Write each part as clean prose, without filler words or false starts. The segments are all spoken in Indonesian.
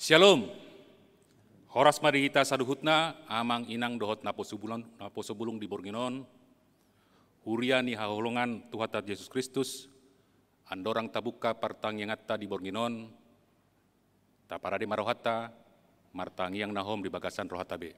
Shalom. Horas marihita saduhutna amang inang dohot napo subulung di Borginon. Huria ni haholongan Tuhata Yesus Kristus. Andorang tabuka partang yang atta di Borginon. Taparade marohata martang yang nahom di bagasan rohatabe.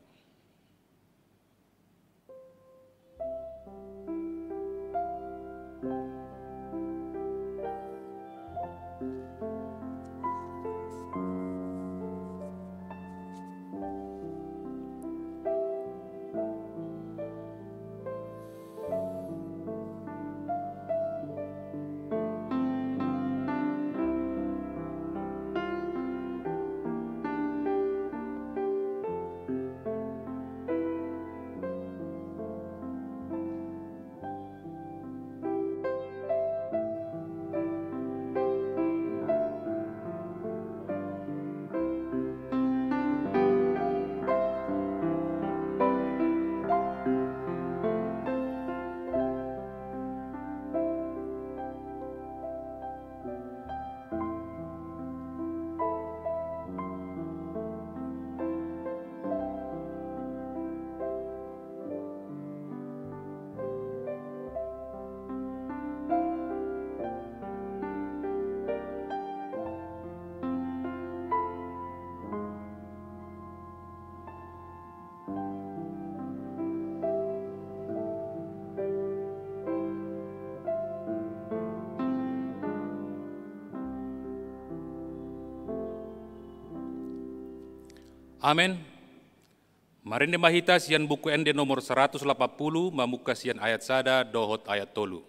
Amin. Marinde mahita sian buku ende nomor 180 mamuka sian ayat sada dohot ayat tolu.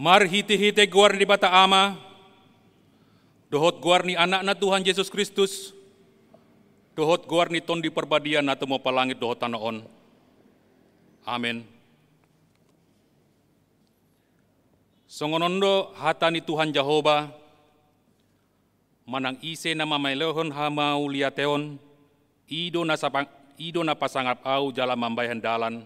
Mar hite-hite guar di bata ama, dohot guar ni anak na Tuhan Yesus Kristus, dohot guar ni ton di perbadian atau mau palangit dohot tanaon. Amin. Songonondo hatani Tuhan Jehovah, manang ise na mamailehon hamau liateon, ido na pasangap au jala mambayan dalan,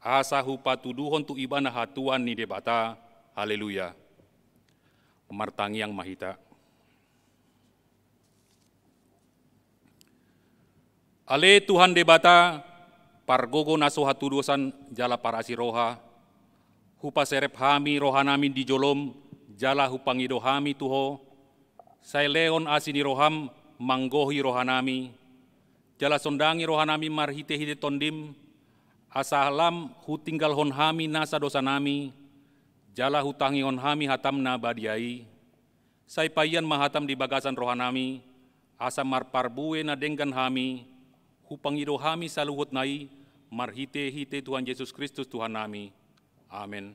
asa hupa tuduhon tu ibana hatuan ni debata. Haleluya. Martangi yang mahita. Ale Tuhan debata pargogo naso hatudosan jala parasi roha. Hupa serep hami rohanami di jolom jala hupangido hami tuho. Say leon asini roham manggohi rohanami. Jala sondangi rohanami marhite-hite tondim. Asalam hutinggal hon hami nasa dosa nami. Jala hutangi on hami hatam na badiai, say payan mahatam di bagasan rohanami, asa marparbue na denggan hami, hupangido hami saluhut nai, marhite-hite Tuhan Yesus Kristus Tuhan nami. Amin.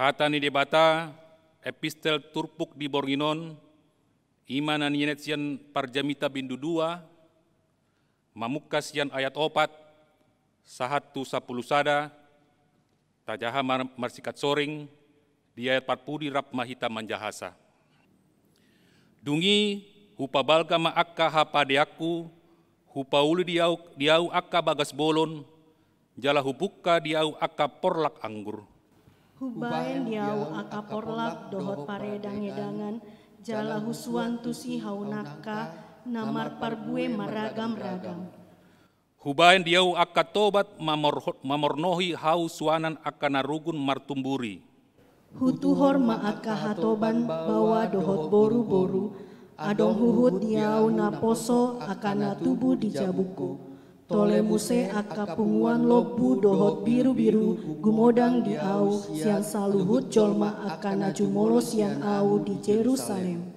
Hata ni debata epistel turpuk di Bornginon, imanan yenet sian parjamita bindu 2, mamukas sian ayat 4, sahatu 10 sada, tajaha marsikat soring, di ayat 40 rap mahita manjahasa. Dungi hupa balga ma akka hapadeaku, hupa ulu diau akka bagas bolon, jala hubukka diau akka porlak anggur. Hubaen diau akka porlak dohot paredang-edangan, jala husuan tusi haunaka, namar parbue maragam-ragam. Hubaen diau akka tobat mamornohi hau suanan akka narugun martumburi. Hutuhor ma akka hatoban bawa dohot boru-boru, adong huhut diau na poso akka na tubuh di jabuku. Tole muse akka punguan lobu dohot biru-biru gumodang di au sian saluhut jolma akka na jumolo sian au di Jerusalem.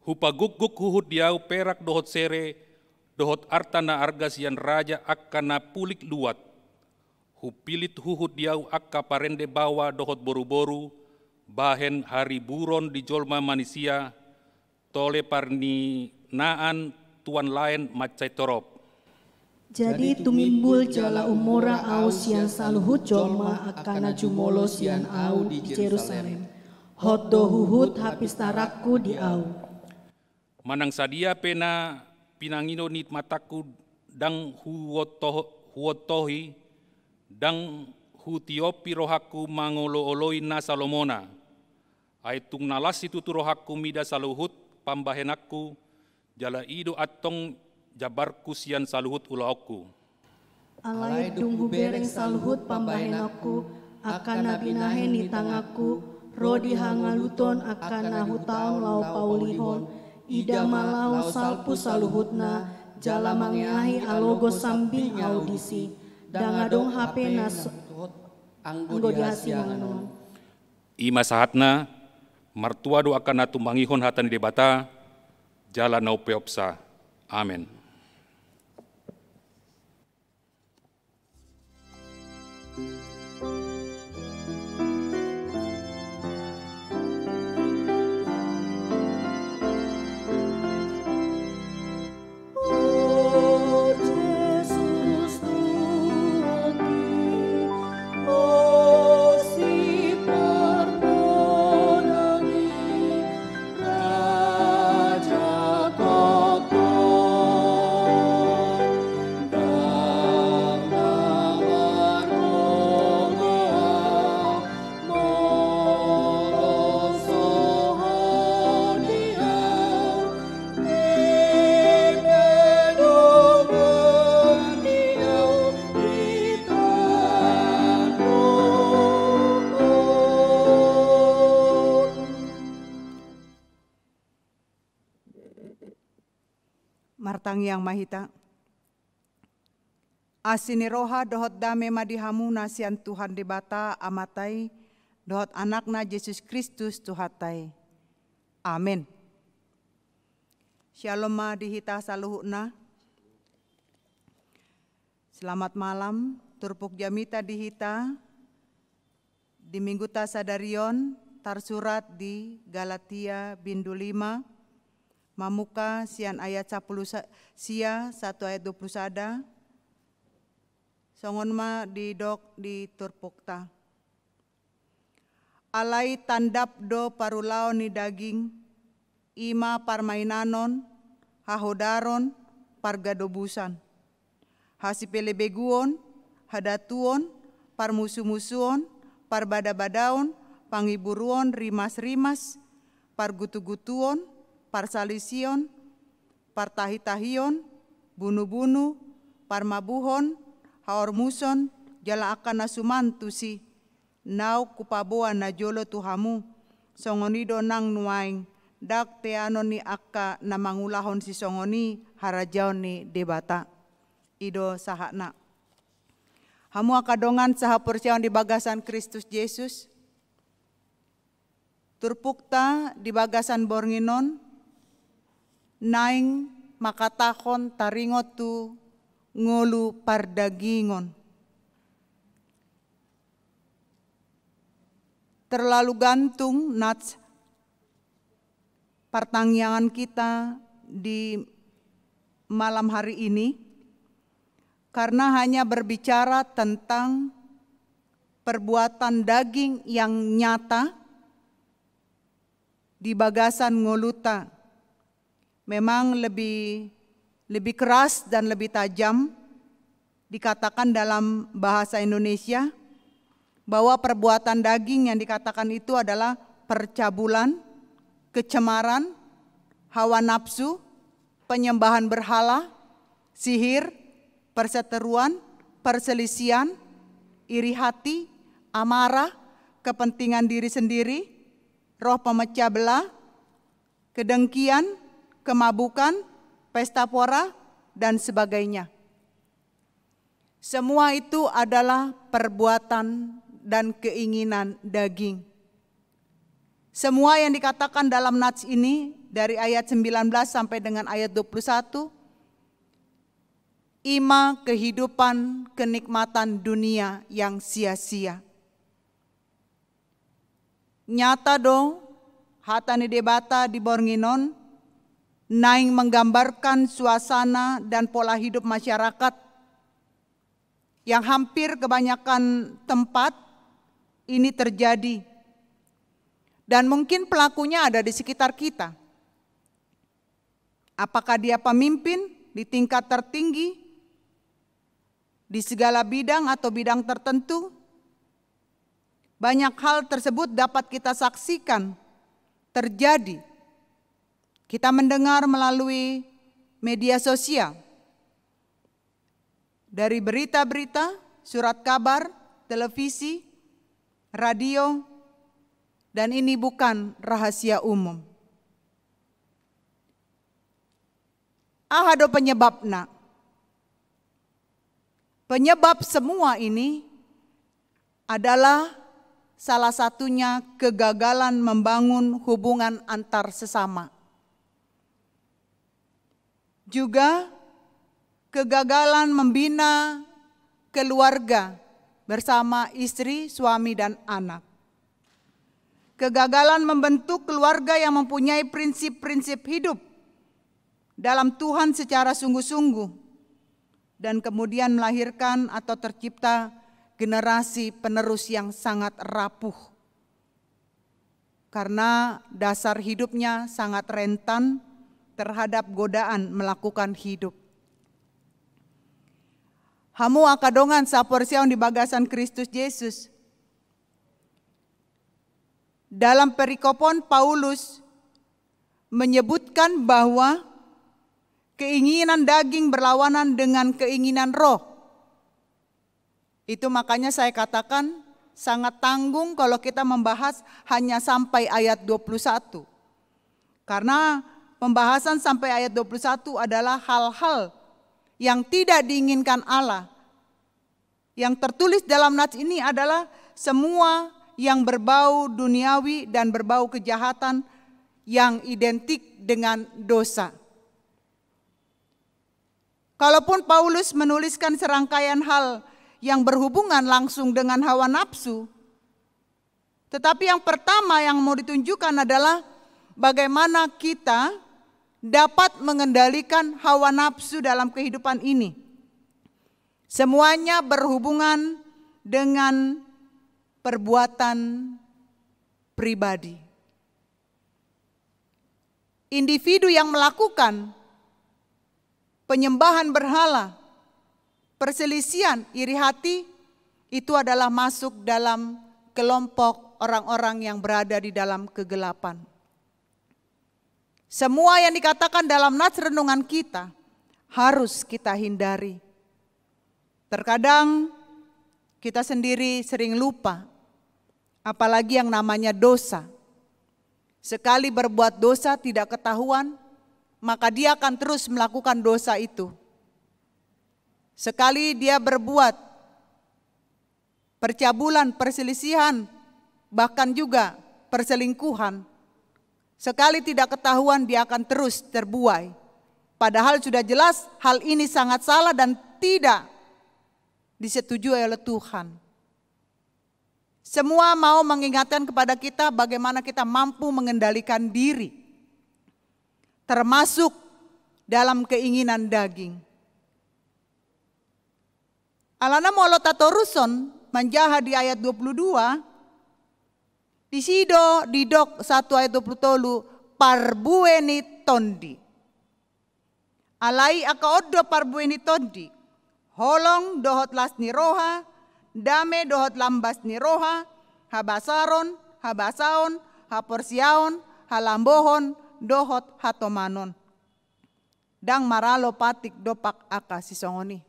Hupa guk-guk huhut diau perak dohot sere, dohot arta na arga sian raja akka na pulik luat. Hupilit huhut diau akka parende bawa dohot boru-boru, bahen hari buron di jolma manusia, tole parni naan tuan lain macai torop. Jadi tumimbul jala umora au sian saluhut jolma akana jumolo sian au di Jerusalem. Hot do huhut hapis tarakku di au. Manang sadia pena pinangino nit mataku dang huotohi dang hutiopi rohaku mangolo-oloi na Salomona. Aitung nalas itu tu rohaku mida saluhut pambahenakku jala ido atong jabarku sian saluhut ulaoku. Alai dung hubereng saluhut pambahenakku akan nabinahe ni tangaku, rodi hangaluton akan nahutaon lau paulihon, ida malau salpu saluhutna, jala mangeahi alogo sambing audisi, dangadong hape nas anggo dihasi manganon. Ima sahatna, martua do akan natumbangihon hatan di debata, jala nau peopsa. Amin. Martang yang mahita. Asini roha dohot dame madihamuna sian Tuhan debata amatai, dohot anakna Yesus Kristus Tuhatai. Amin. Shalom ma dihita saluhuna. Selamat malam, turpuk jamita dihita. Di minggu tasadarion, tarsurat di Galatia bindu 5. Mamuka sian ayat 10 sia 1 ayat 20 sada. Songon ma di dok di turpukta. Alai tandap do parulao ni daging, ima parmainanon, hahodaron, pargadobusan. Hasipelebeguon, hadatuon, parmusu-musuon, parbada-badaon, pangiburuon, rimas-rimas, pargutu-gutuon, parsalision, partahi-tahion, bunu-bunu, parmabuhon, haormuson, jala akan nasumantusi, nau kupaboan na jolo tuhamu, songonido nang nuaing, dak teano ni akka na mangulahon si songoni harajaon ni debata. Ido sahakna. Hamu akadongan saha percayaon di bagasan Kristus Yesus, turpukta di bagasan Bornginon, naing makatakon taringot tu ngolu pardagingon. terlalu gantung nats pertanyaan kita di malam hari ini, karena hanya berbicara tentang perbuatan daging yang nyata di bagasan ngoluta. Memang lebih keras dan lebih tajam, dikatakan dalam bahasa Indonesia bahwa perbuatan daging yang dikatakan itu adalah percabulan, kecemaran, hawa nafsu, penyembahan berhala, sihir, perseteruan, perselisihan, iri hati, amarah, kepentingan diri sendiri, roh pemecah belah, kedengkian, kemabukan, pesta pora, dan sebagainya. Semua itu adalah perbuatan dan keinginan daging. Semua yang dikatakan dalam nats ini dari ayat 19 sampai dengan ayat 21, ima kehidupan kenikmatan dunia yang sia-sia. Nyata do, hatani debata di Bornginon, naing menggambarkan suasana dan pola hidup masyarakat yang hampir kebanyakan tempat ini terjadi. Dan mungkin pelakunya ada di sekitar kita. Apakah dia pemimpin di tingkat tertinggi, di segala bidang atau bidang tertentu? Banyak hal tersebut dapat kita saksikan terjadi. Kita mendengar melalui media sosial, dari berita-berita, surat kabar, televisi, radio, dan ini bukan rahasia umum. Ahado penyebabna. Penyebab semua ini adalah salah satunya kegagalan membangun hubungan antar sesama. Juga kegagalan membina keluarga bersama istri, suami, dan anak. Kegagalan membentuk keluarga yang mempunyai prinsip-prinsip hidup dalam Tuhan secara sungguh-sungguh, dan kemudian melahirkan atau tercipta generasi penerus yang sangat rapuh karena dasar hidupnya sangat rentan terhadap godaan melakukan hidup. Hamu akadongan saporsiaun di bagasan Kristus Yesus. Dalam perikopon Paulus menyebutkan bahwa keinginan daging berlawanan dengan keinginan roh. Itu makanya saya katakan sangat tanggung kalau kita membahas hanya sampai ayat 21. Karena pembahasan sampai ayat 21 adalah hal-hal yang tidak diinginkan Allah. Yang tertulis dalam nats ini adalah semua yang berbau duniawi dan berbau kejahatan yang identik dengan dosa. Kalaupun Paulus menuliskan serangkaian hal yang berhubungan langsung dengan hawa nafsu, tetapi yang pertama yang mau ditunjukkan adalah bagaimana kita dapat mengendalikan hawa nafsu dalam kehidupan ini. Semuanya berhubungan dengan perbuatan pribadi. Individu yang melakukan penyembahan berhala, perselisihan, iri hati, itu adalah masuk dalam kelompok orang-orang yang berada di dalam kegelapan. Semua yang dikatakan dalam nats renungan kita harus kita hindari. Terkadang kita sendiri sering lupa, apalagi yang namanya dosa. Sekali berbuat dosa tidak ketahuan, maka dia akan terus melakukan dosa itu. Sekali dia berbuat percabulan, perselisihan, bahkan juga perselingkuhan, sekali tidak ketahuan dia akan terus terbuai. Padahal sudah jelas hal ini sangat salah dan tidak disetujui oleh Tuhan. Semua mau mengingatkan kepada kita bagaimana kita mampu mengendalikan diri, termasuk dalam keinginan daging. Alana molotatoruson menjaha di ayat 22, di sido di dok 1 ayat 20 parbueni tondi. Alai aka oddo parbueni tondi, holong dohot lasni roha, dame dohot lambas ni roha, habasaron, habasaon, haporsiaon, halambohon, dohot hatomanon. Dang maralo patik dopak aka sisongoni.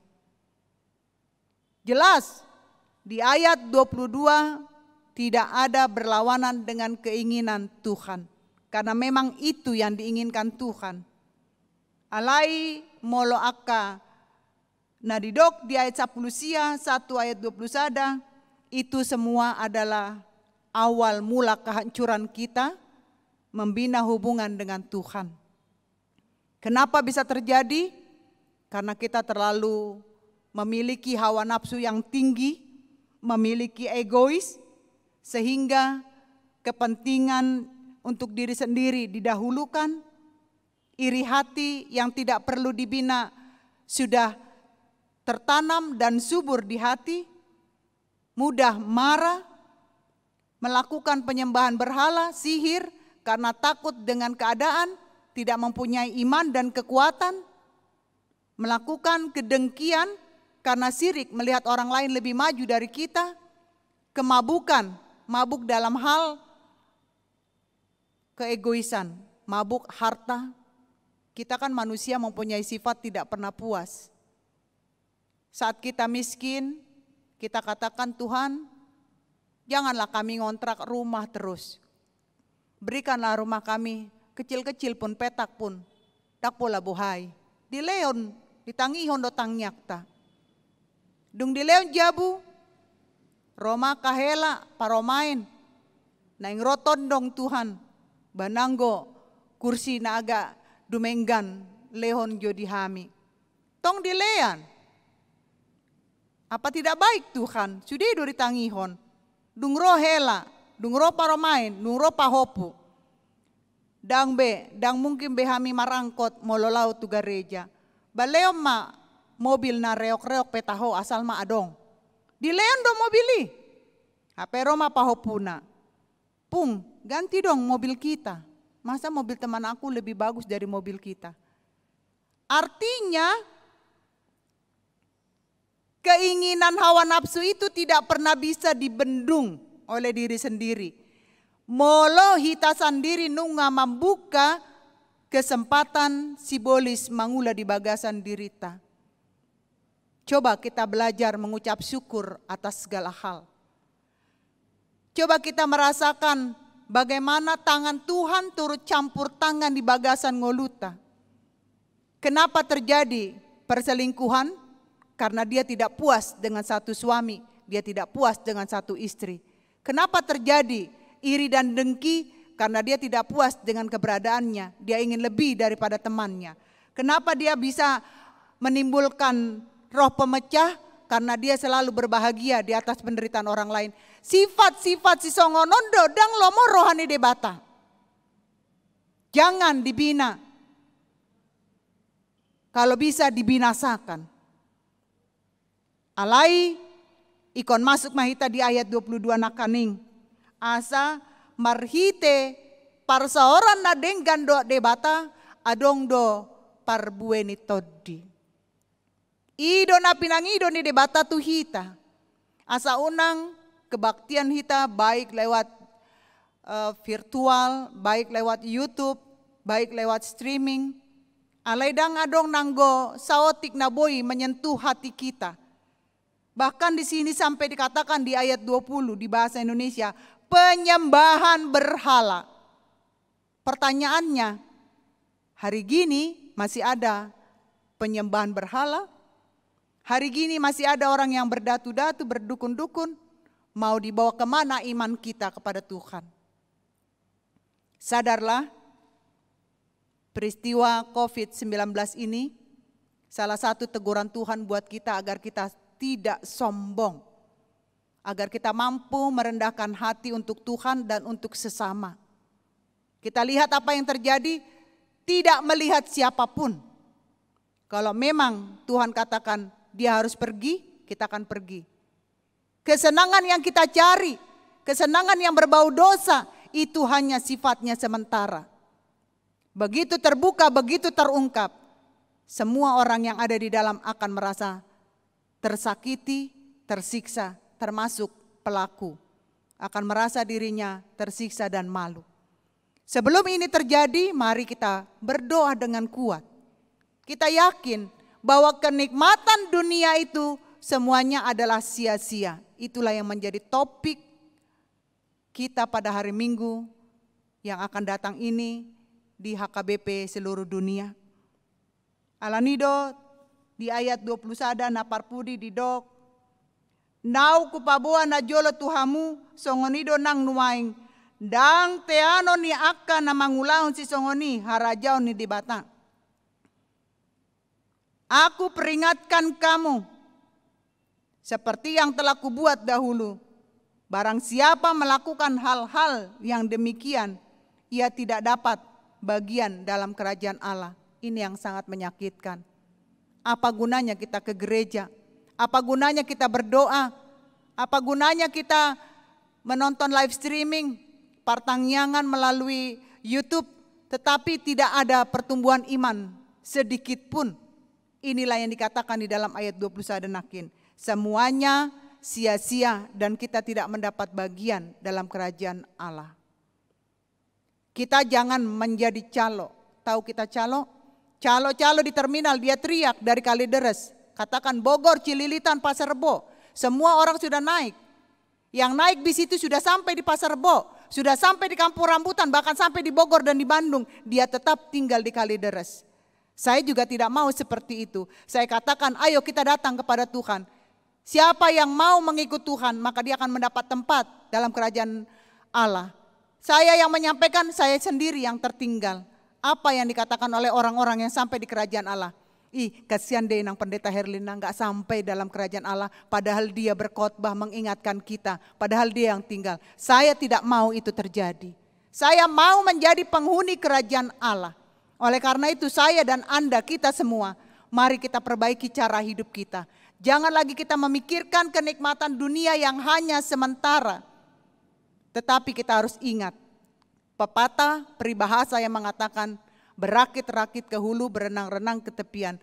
Jelas di ayat 22 tidak ada berlawanan dengan keinginan Tuhan. Karena memang itu yang diinginkan Tuhan. Alai molo aka nadidok di ayat 10 sia 1 ayat 20 sada, itu semua adalah awal mula kehancuran kita membina hubungan dengan Tuhan. Kenapa bisa terjadi? Karena kita terlalu memiliki hawa nafsu yang tinggi, memiliki egois, sehingga kepentingan untuk diri sendiri didahulukan, iri hati yang tidak perlu dibina sudah tertanam dan subur di hati, mudah marah, melakukan penyembahan berhala, sihir, karena takut dengan keadaan, tidak mempunyai iman dan kekuatan, melakukan kedengkian karena sirik melihat orang lain lebih maju dari kita, kemabukan, mabuk dalam hal keegoisan, mabuk harta. Kita kan manusia mempunyai sifat tidak pernah puas. Saat kita miskin, kita katakan, Tuhan, janganlah kami ngontrak rumah terus. Berikanlah rumah kami, kecil-kecil pun, petak pun, tak pola buhay. Di leon, ditangihon do tangyakta. Dung di leon jabu, Roma kahela paromain, naing roton dong Tuhan, bananggo kursi na aga dumenggan lehon jodi hami. Tong di lean, apa tidak baik Tuhan? Sudah do ditangihon. Dung rohela, dung ro paromain, dung ro pahopu. Dang mungkin behami marangkot mololau tu gereja. Baleom ma mobil na reok-reok petaho asal ma adong. Di leon do mobili. Hape Roma pahopuna. Pung, ganti dong mobil kita. Masa mobil teman aku lebih bagus dari mobil kita? Artinya keinginan hawa nafsu itu tidak pernah bisa dibendung oleh diri sendiri. Molo hita sendiri nunga membuka kesempatan simbolis mangula di bagasan dirita. Coba kita belajar mengucap syukur atas segala hal. Coba kita merasakan bagaimana tangan Tuhan turut campur tangan di bagasan ngoluta. Kenapa terjadi perselingkuhan? Karena dia tidak puas dengan satu suami, dia tidak puas dengan satu istri. Kenapa terjadi iri dan dengki? Karena dia tidak puas dengan keberadaannya, dia ingin lebih daripada temannya. Kenapa dia bisa menimbulkan roh pemecah? Karena dia selalu berbahagia di atas penderitaan orang lain. Sifat-sifat si songonondo dang lomo rohani debata. Jangan dibina. Kalau bisa dibinasakan. Alai ikon masuk mahita di ayat 22 nakaning. Asa marhite parsaoran na denggan do debata adong do parbueni toddi. Ido na pinangido ni debata tu hita. Asa unang kebaktian hita baik lewat virtual, baik lewat YouTube, baik lewat streaming. Alaidang adong nanggo saotik na boy menyentuh hati kita. Bahkan di sini sampai dikatakan di ayat 20 di bahasa Indonesia, penyembahan berhala. Pertanyaannya, hari gini masih ada penyembahan berhala? Hari gini masih ada orang yang berdatu-datu, berdukun-dukun, mau dibawa kemana iman kita kepada Tuhan? Sadarlah, peristiwa COVID-19 ini salah satu teguran Tuhan buat kita agar kita tidak sombong. agar kita mampu merendahkan hati untuk Tuhan dan untuk sesama. Kita lihat apa yang terjadi, tidak melihat siapapun. Kalau memang Tuhan katakan dia harus pergi, kita akan pergi. Kesenangan yang kita cari, kesenangan yang berbau dosa, itu hanya sifatnya sementara. Begitu terbuka, begitu terungkap, semua orang yang ada di dalam akan merasa tersakiti, tersiksa, termasuk pelaku. Akan merasa dirinya tersiksa dan malu. Sebelum ini terjadi, mari kita berdoa dengan kuat. Kita yakin bahwa kenikmatan dunia itu semuanya adalah sia-sia. Itulah yang menjadi topik kita pada hari Minggu yang akan datang ini di HKBP seluruh dunia. Alanido di ayat 21 na parpudi di dok. Nau kupaboa na jolo tuhamu songonido nang nuaing. Dang teano ni akka na mangulaon si songoni harajao ni di batang. Aku peringatkan kamu seperti yang telah kubuat dahulu. Barang siapa melakukan hal-hal yang demikian, ia tidak dapat bagian dalam kerajaan Allah. Ini yang sangat menyakitkan. Apa gunanya kita ke gereja? Apa gunanya kita berdoa? Apa gunanya kita menonton live streaming, partangyangan melalui YouTube, tetapi tidak ada pertumbuhan iman sedikit pun. Inilah yang dikatakan di dalam ayat 21 nakin. Semuanya sia-sia dan kita tidak mendapat bagian dalam kerajaan Allah. Kita jangan menjadi calo. Tahu kita calo? Calo-calo di terminal dia teriak dari Kalideres. Katakan Bogor, Cililitan, Pasar Rebo. Semua orang sudah naik. Yang naik bis itu sudah sampai di Pasar Rebo. Sudah sampai di Kampung Rambutan, bahkan sampai di Bogor dan di Bandung. Dia tetap tinggal di Kalideres. Saya juga tidak mau seperti itu. Saya katakan ayo kita datang kepada Tuhan. Siapa yang mau mengikut Tuhan maka dia akan mendapat tempat dalam kerajaan Allah. Saya yang menyampaikan, saya sendiri yang tertinggal. Apa yang dikatakan oleh orang-orang yang sampai di kerajaan Allah? Kasihan deh nang pendeta Herlina nggak sampai dalam kerajaan Allah. Padahal dia berkhotbah mengingatkan kita. Padahal dia yang tinggal. Saya tidak mau itu terjadi. Saya mau menjadi penghuni kerajaan Allah. Oleh karena itu saya dan Anda, kita semua, mari kita perbaiki cara hidup kita. Jangan lagi kita memikirkan kenikmatan dunia yang hanya sementara. Tetapi kita harus ingat, pepatah peribahasa yang mengatakan berakit-rakit ke hulu, berenang-renang ke tepian.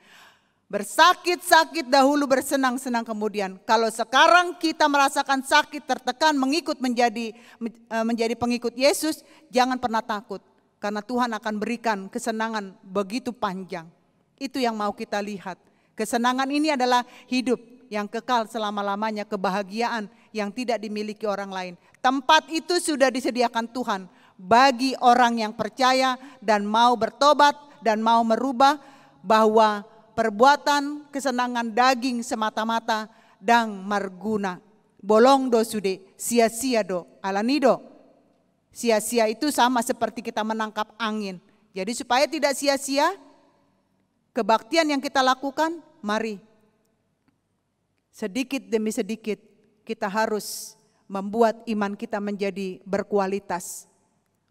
Bersakit-sakit dahulu, bersenang-senang kemudian. Kalau sekarang kita merasakan sakit, tertekan, menjadi pengikut Yesus, jangan pernah takut. Karena Tuhan akan berikan kesenangan begitu panjang. Itu yang mau kita lihat. Kesenangan ini adalah hidup yang kekal selama-lamanya, kebahagiaan yang tidak dimiliki orang lain. Tempat itu sudah disediakan Tuhan bagi orang yang percaya dan mau bertobat dan mau merubah, bahwa perbuatan kesenangan daging semata-mata dan marguna. Bolong do sude, sia-sia do, alanido. Sia-sia itu sama seperti kita menangkap angin. Jadi supaya tidak sia-sia kebaktian yang kita lakukan, mari sedikit demi sedikit kita harus membuat iman kita menjadi berkualitas.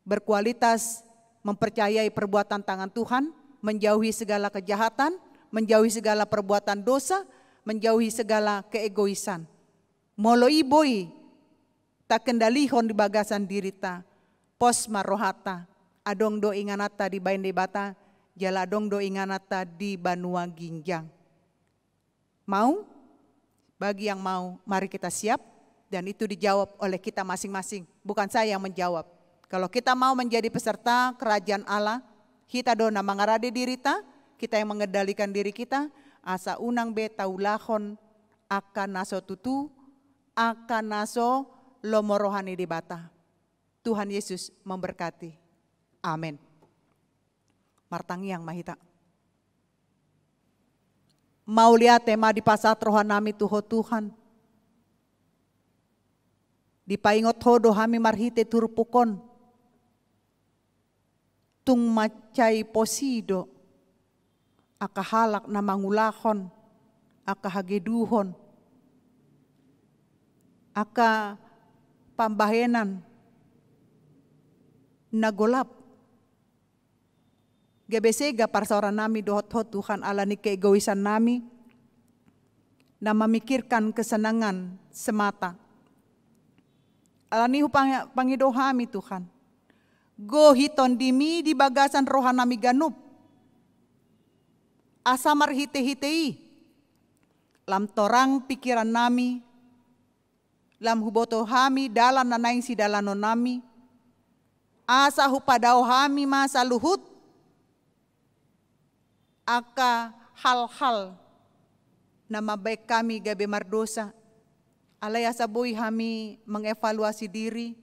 Berkualitas mempercayai perbuatan tangan Tuhan, menjauhi segala kejahatan, menjauhi segala perbuatan dosa, menjauhi segala keegoisan. Moloi boy tak kendalihon di bagasan dirita, pos marohata, adong do inganata di bain debata, jaladong do inganata di Banua Ginjang. Mau? Bagi yang mau, mari kita siap. Dan itu dijawab oleh kita masing-masing, bukan saya yang menjawab. Kalau kita mau menjadi peserta kerajaan Allah, kita dona mangarade dirita, kita yang mengendalikan diri kita, asa unang be taulahon akan naso tutu, akan naso lomorohani di bata. Tuhan Yesus memberkati. Amin. Martangiang mahita. Mau lihat tema di pasat rohanami tuho Tuhan. Di paingot hodo hami marhite turpukon. Tung macai posido. Akahalak na mangulahon. Akahageduhon. aka pambahenan nagolap. Gebesega parsaoran nami dohot-hot Tuhan Allah ni keegoisan nami na memikirkan kesenangan semata. Allah ni pangidohami Tuhan. Go hiton dimi di bagasan rohanami ganup. Asamar hite-hitei. Lam torang pikiran nami. Lam huboto hami dalan nanaing si dalanon nami. Asa hupadao hami masa luhut. Aka hal-hal na mabaik kami gabi mardosa. Alay asaboy kami mengevaluasi diri.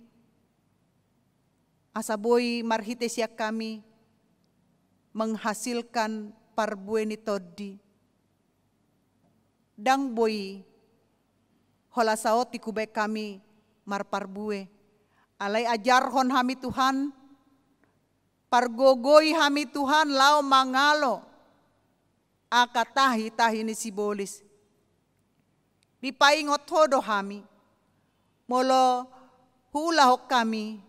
Asaboy marhite siya kami menghasilkan parbue ni todi. Dang boy holasao tikubay kami marparbue. Alay ajarhon kami Tuhan. Pargogoy kami Tuhan lao mangalo. Akatahi-tahi ni sibolis. Dipaingot hodo kami. Molo hulahok kami.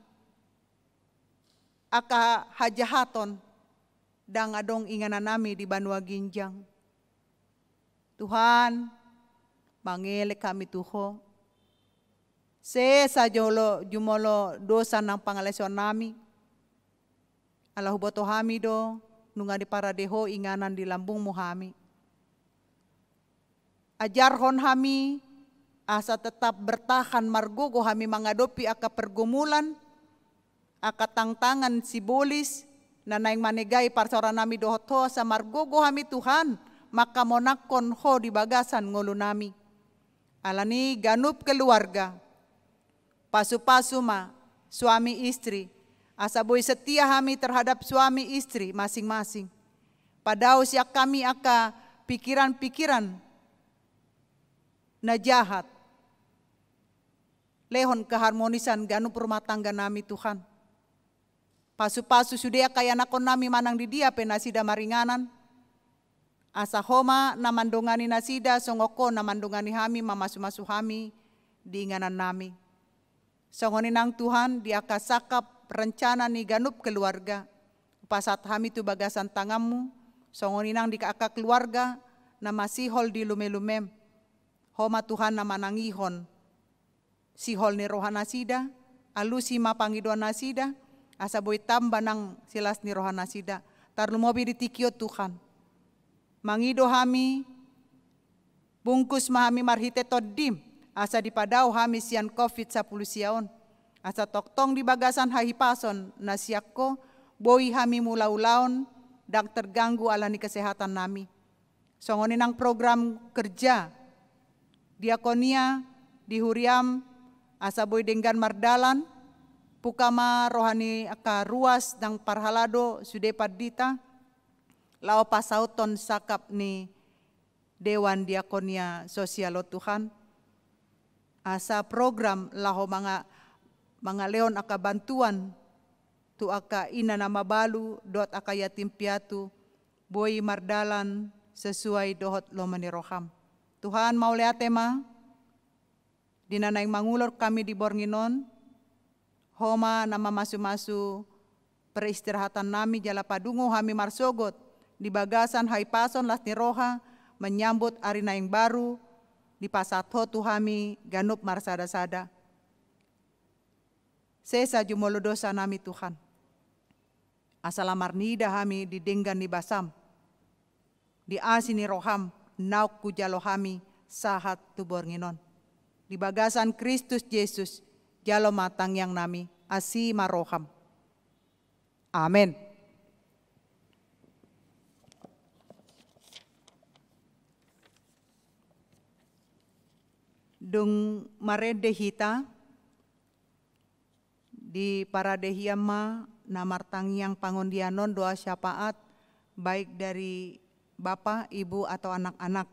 Aka hajahaton. Dang adong inganan nami di Banua Ginjang. Tuhan, mangele kami tuho. Sa jumolo dosa ng pangalesyon nami. Alahu boto kami do. Nunga di para deho inganan di lambung muhami. Ajarhon kami asa tetap bertahan margogo kami mengadopi aka pergumulan, aka tangtangan sibolis, na naing manegay parsaoran nami dohot-ho sa margogo kami Tuhan, maka monakon ho di bagasan ngolo nami. Alani ganup keluarga, pasu-pasu ma, suami istri, asaboy setia kami terhadap suami istri masing-masing. Padahal siak kami aka pikiran-pikiran na jahat. Lehon keharmonisan ganup rumah tangga nami Tuhan. Pasu-pasu sudia kaya nakon nami manang di dia penasida maringanan. Asa homa namandongani nasida songoko namandongani hami mamasu-masu hami di inganan nami. Songoninang Tuhan dia kasakap rencana ni ganup keluarga. Pasat kami tu bagasan tanganmu. Songoninang di aka keluarga na masihol di lume-lumem. Homa Tuhan na manangihon. Sihol ni rohana sida. Alusi mapangidon nasida. Asa boy tamba nang silas ni rohana sida. Tarlumobi di tikyo Tuhan. Mangido kami. Bungkus mahami marhite todim. Asa dipadaw kami sian COVID-10 siyaon. Asa toktong di bagasan hahipason na siyak ko, boy kami mula-ulaon, dak terganggu alani kesehatan nami. Songonin ang program kerja, diakonia, di Huriam, asa boy denggan mardalan, pukama rohani aka ruas dang parhalado sude padita, lao pasauton sakap ni Dewan Diakonia Sosial o Tuhan. Asa program laho mga leon aka bantuan tu aka ina na mabalu dot aka yatim piatu boy mardalan sesuai dohot lomani roham. Tuhan mauleate ma dinanaing mangulor kami di Bornginon homa nama masu-masu peristirahatan nami jala padungo kami marsogot di bagasan haipason las ni roha menyambut ari naing baru di pasatho tu kami ganup marsada-sada. Sesa jumolo dosa nami Tuhan. Asalamar nida kami didenggan ni basam. Di asi ni roham nauk kujalo kami sahat tu Bornginon. Di bagasan Kristus Yesus jalo matang yang nami asi maroham. Amin. Dung marede hita di paradehiyama namartang yang pangondianon doa syafaat baik dari Bapak, Ibu atau anak-anak.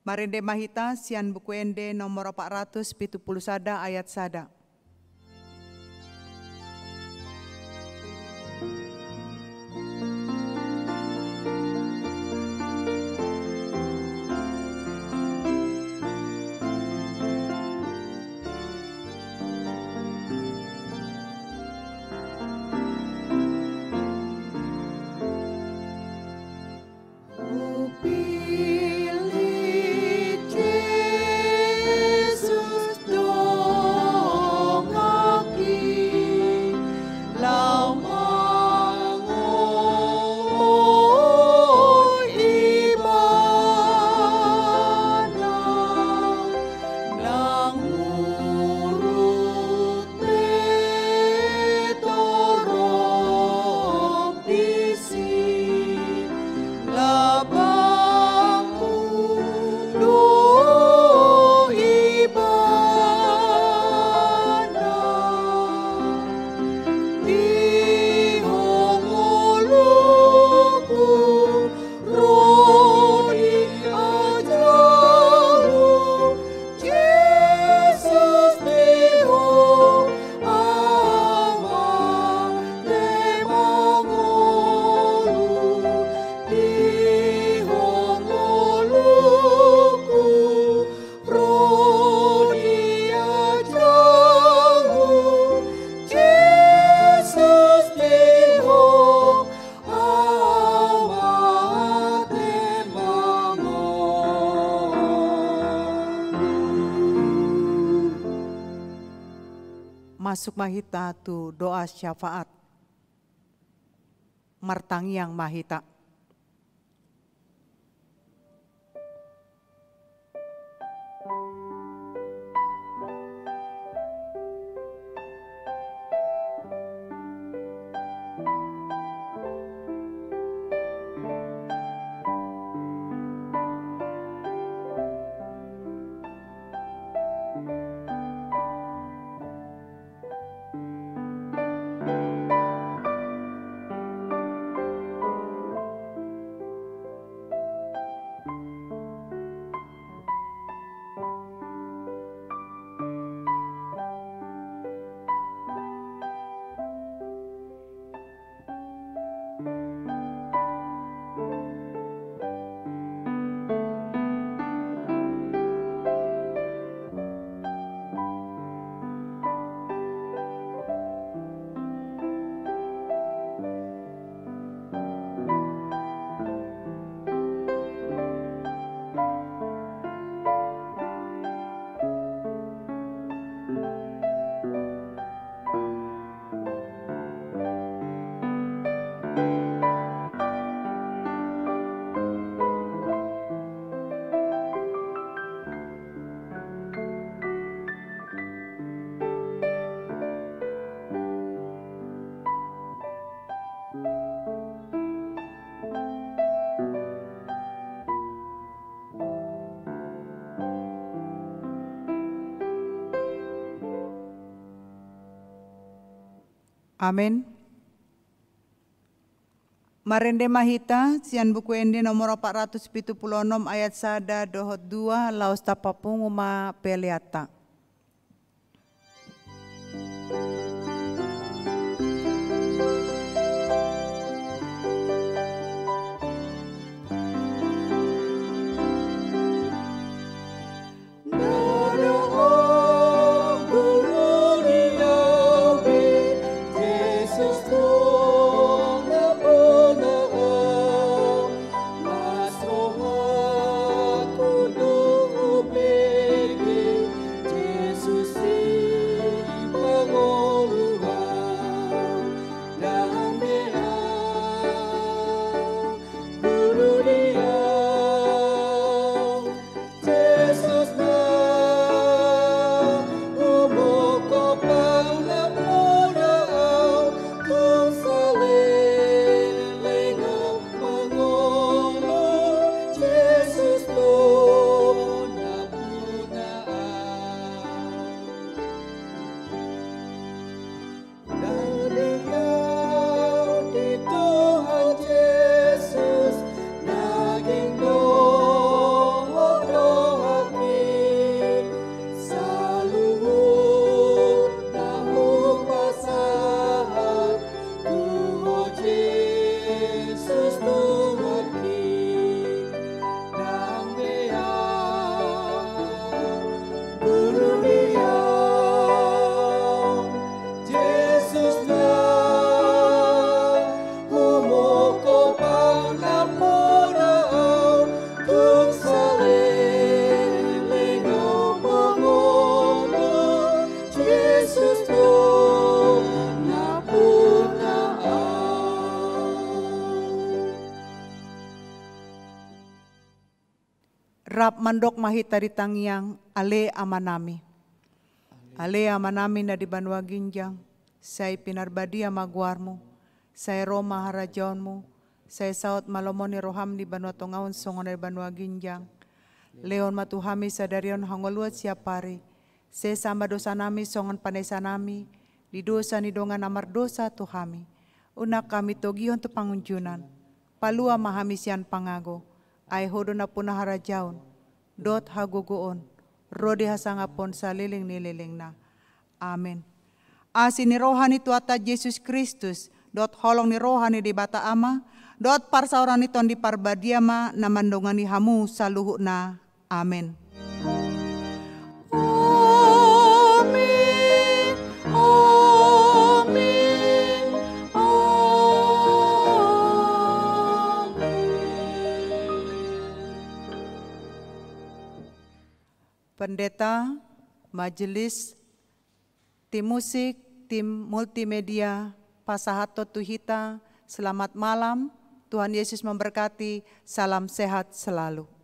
Marende mahita sian buku ende nomor 470 sada ayat sada. masuk mahita tu doa syafaat. Martangiang mahita. Amin. Marende mahita, sian buku ende nomor 476 ayat 1 dohot 2 laos tapapungu ma peleata. Rap mandok mahita di tangiang ale amanami. Ale amanami na di banwa ginjang. Say pinarbadia magwarmo. Say Roma harajaonmu. Say saot malomoni roham di banwa tongaon songon di banwa ginjang. Leon matuhami sadarion hangoluat siapari. Say sama dosa nami songon panesa nami. Di dosa ni dongan amar dosa tuhami. Unak kami togion tu pangunjunan. Palua mahami sian pangago. Ay hodo na punah harajaon, dot hagugoon, rodi hasangapon sa liling nililing na. Amen. Asin ni rohani tuata Yesus Kristus, dot holong ni rohani di bata ama, dot parsauran ni ton di parbadiama na mandongani hamu sa luhuk na. Amen. Pendeta, majelis, tim musik, tim multimedia, Pasahato Tuhita, selamat malam, Tuhan Yesus memberkati, salam sehat selalu.